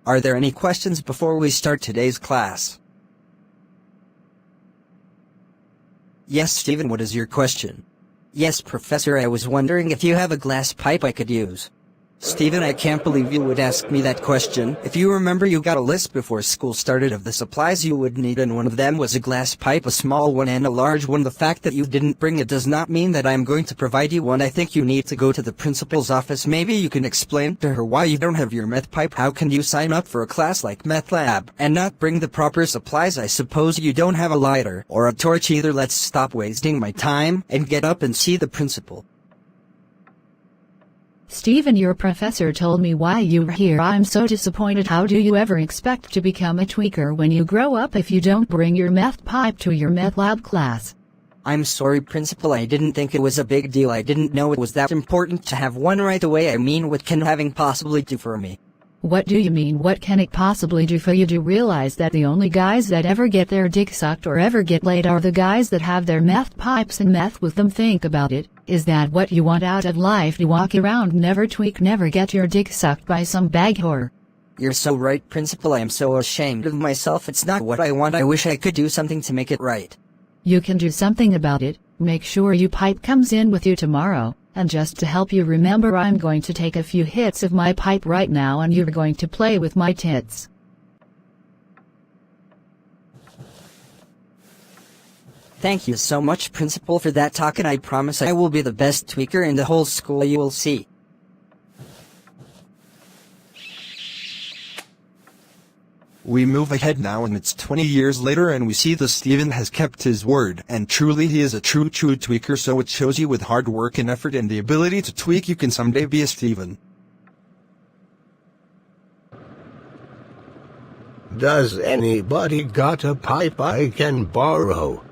Are there any questions before we start today's class? Yes, Stephen, what is your question? Yes, Professor, I was wondering if you have a glass pipe I could use. Stephen, I can't believe you would ask me that question. If you remember, you got a list before school started of the supplies you would need, and one of them was a glass pipe, a small one and a large one. The fact that you didn't bring it does not mean that I'm going to provide you one. I think you need to go to the principal's office. Maybe you can explain to her why you don't have your meth pipe. How can you sign up for a class like meth lab and not bring the proper supplies? I suppose you don't have a lighter or a torch either. Let's stop wasting my time and get up and see the principal. Stephen, your professor told me why you were here. I'm so disappointed. How do you ever expect to become a tweaker when you grow up if you don't bring your meth pipe to your meth lab class? I'm sorry, Principal. I didn't think it was a big deal. I didn't know it was that important to have one right away. I mean, what can having possibly do for me? What do you mean, what can it possibly do for you? Do you realize that the only guys that ever get their dick sucked or ever get laid are the guys that have their meth pipes and meth with them? Think about it. Is that what you want out of life? You walk around, never tweak, never get your dick sucked by some bag whore? You're so right, Principal. I am so ashamed of myself. It's not what I want. I wish I could do something to make it right. You can do something about it. Make sure your pipe comes in with you tomorrow. And just to help you remember, I'm going to take a few hits of my pipe right now and you're going to play with my tits. Thank you so much, Principal, for that talk, and I promise I will be the best tweaker in the whole school. You will see. We move ahead now, and it's 20 years later, and we see that Stephen has kept his word, and truly he is a true tweaker. So it shows you with hard work and effort and the ability to tweak, you can someday be a Stephen. Does anybody got a pipe I can borrow?